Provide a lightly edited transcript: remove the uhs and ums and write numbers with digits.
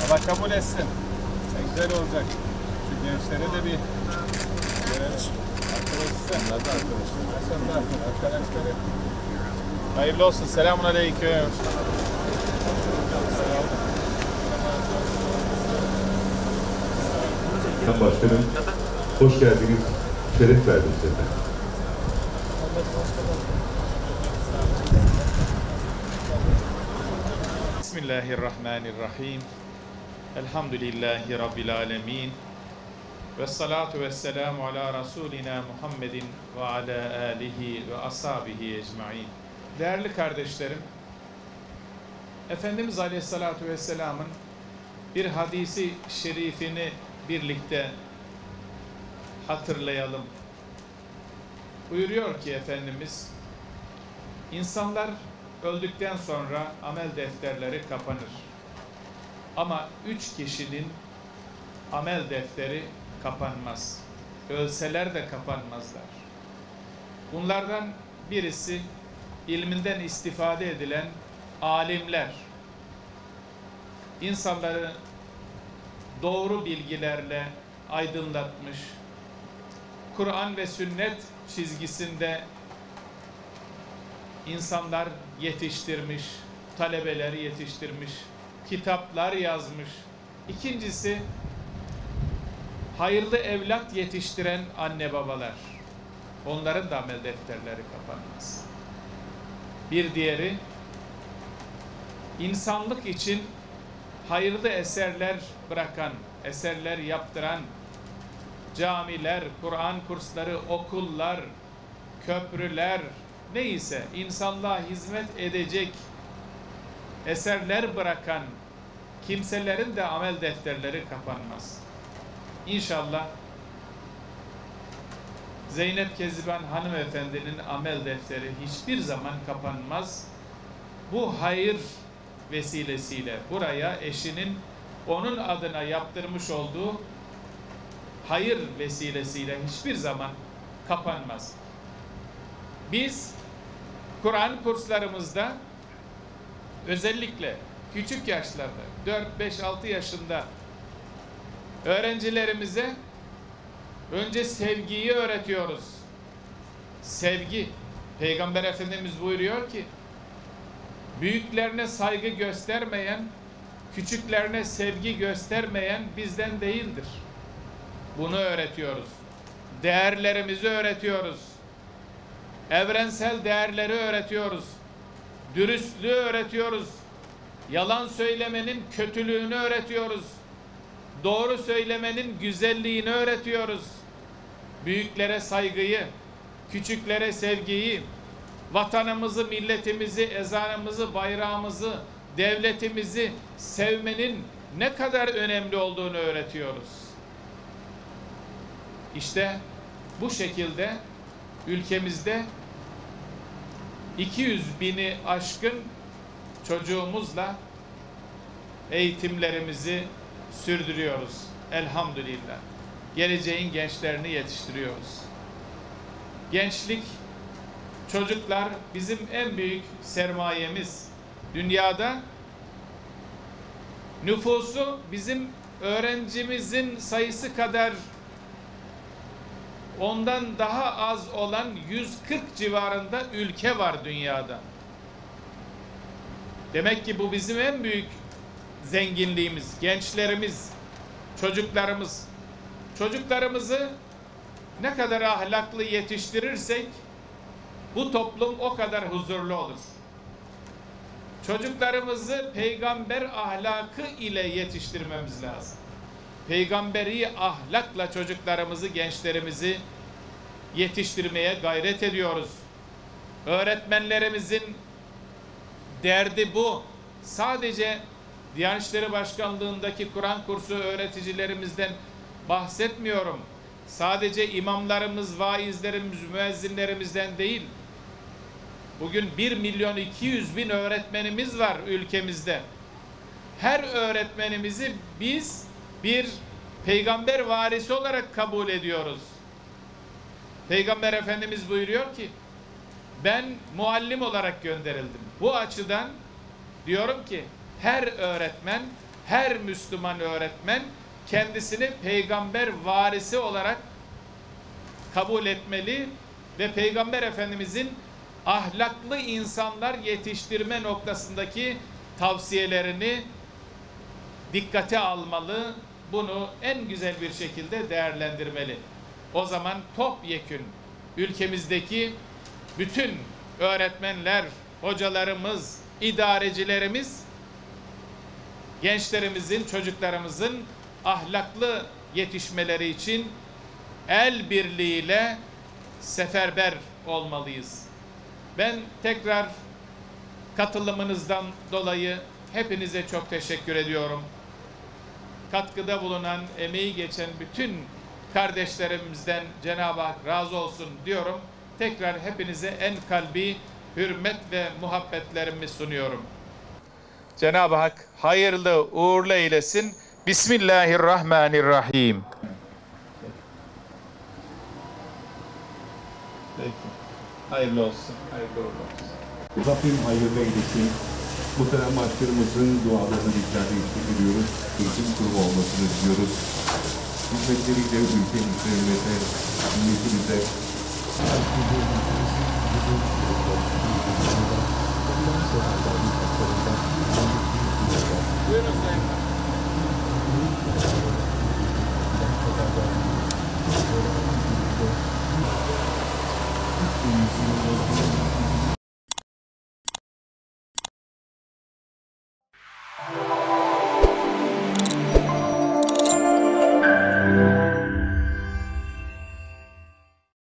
Allah kabul etsin. Güzel olacak. Şu gençlere de bir görelim. Arkadaşlar. Nerede arkadaşlar? Maşallah. Arkadaşları. Hayırlı olsun. Selamun aleyküm. Başkanım, hoş geldiniz. Şeref verdiniz efendim. Bismillahirrahmanirrahim. Elhamdülillahi Rabbil alemin. Ve salatu ve selamu ala Resulina Muhammedin ve ala alihi ve ashabihi ecmain. Değerli kardeşlerim, Efendimiz Aleyhisselatü Vesselam'ın bir hadisi şerifini birlikte hatırlayalım. Buyuruyor ki Efendimiz, insanlar öldükten sonra amel defterleri kapanır. Ama 3 kişinin amel defteri kapanmaz. Ölseler de kapanmazlar. Bunlardan birisi ilminden istifade edilen alimler. İnsanları doğru bilgilerle aydınlatmış, Kur'an ve sünnet çizgisinde insanlar yetiştirmiş, talebeleri yetiştirmiş, kitaplar yazmış. İkincisi, hayırlı evlat yetiştiren anne babalar. Onların da amel defterleri kapanmaz. Bir diğeri, insanlık için hayırlı eserler bırakan, eserler yaptıran camiler, Kur'an kursları, okullar, köprüler, neyse insanlığa hizmet edecek eserler bırakan kimselerin de amel defterleri kapanmaz. İnşallah Zeynep Keziban hanımefendinin amel defteri hiçbir zaman kapanmaz. Bu hayır vesilesiyle buraya eşinin onun adına yaptırmış olduğu hayır vesilesiyle hiçbir zaman kapanmaz. Biz Kur'an kurslarımızda özellikle küçük yaşlarda 4, 5, 6 yaşında öğrencilerimize önce sevgiyi öğretiyoruz. Sevgi. Peygamber Efendimiz buyuruyor ki büyüklerine saygı göstermeyen, küçüklerine sevgi göstermeyen bizden değildir. Bunu öğretiyoruz. Değerlerimizi öğretiyoruz. Evrensel değerleri öğretiyoruz. Dürüstlüğü öğretiyoruz. Yalan söylemenin kötülüğünü öğretiyoruz. Doğru söylemenin güzelliğini öğretiyoruz. Büyüklere saygıyı, küçüklere sevgiyi, vatanımızı, milletimizi, ezanımızı, bayrağımızı, devletimizi sevmenin ne kadar önemli olduğunu öğretiyoruz. İşte bu şekilde ülkemizde 200.000'i aşkın çocuğumuzla eğitimlerimizi sürdürüyoruz. Elhamdülillah. Geleceğin gençlerini yetiştiriyoruz. Gençlik, çocuklar bizim en büyük sermayemiz. Dünyada nüfusu bizim öğrencimizin sayısı kadar ondan daha az olan 140 civarında ülke var dünyada. Demek ki bu bizim en büyük zenginliğimiz, gençlerimiz, çocuklarımız. Çocuklarımızı ne kadar ahlaklı yetiştirirsek bu toplum o kadar huzurlu olur. Çocuklarımızı peygamber ahlakı ile yetiştirmemiz lazım. Peygamberi ahlakla çocuklarımızı, gençlerimizi yetiştirmeye gayret ediyoruz. Öğretmenlerimizin derdi bu. Sadece Diyanet İşleri Başkanlığındaki Kur'an kursu öğreticilerimizden bahsetmiyorum. Sadece imamlarımız, vaizlerimiz, müezzinlerimizden değil. Bugün 1.200.000 öğretmenimiz var ülkemizde. Her öğretmenimizi biz bir peygamber varisi olarak kabul ediyoruz. Peygamber Efendimiz buyuruyor ki ben muallim olarak gönderildim. Bu açıdan diyorum ki her öğretmen, her Müslüman öğretmen kendisini peygamber varisi olarak kabul etmeli ve Peygamber Efendimizin ahlaklı insanlar yetiştirme noktasındaki tavsiyelerini dikkate almalı. Bunu en güzel bir şekilde değerlendirmeli. O zaman topyekün ülkemizdeki bütün öğretmenler, hocalarımız, idarecilerimiz gençlerimizin, çocuklarımızın ahlaklı yetişmeleri için el birliğiyle seferber olmalıyız. Ben tekrar katılımınızdan dolayı hepinize çok teşekkür ediyorum. Katkıda bulunan, emeği geçen bütün kardeşlerimizden Cenab-ı Hak razı olsun diyorum. Tekrar hepinize en kalbi hürmet ve muhabbetlerimi sunuyorum. Cenab-ı Hak hayırlı uğurlu eylesin. Bismillahirrahmanirrahim. Peki. Hayırlı olsun. Hayırlı olsun. Rabbim hayırlı eylesin. Muhterem başkanımızın dualarını bizler de ediyoruz. Eğitim kurumu olmasını diliyoruz. Hizmetleriyle ülkemize, milletimize Buyurun Sayın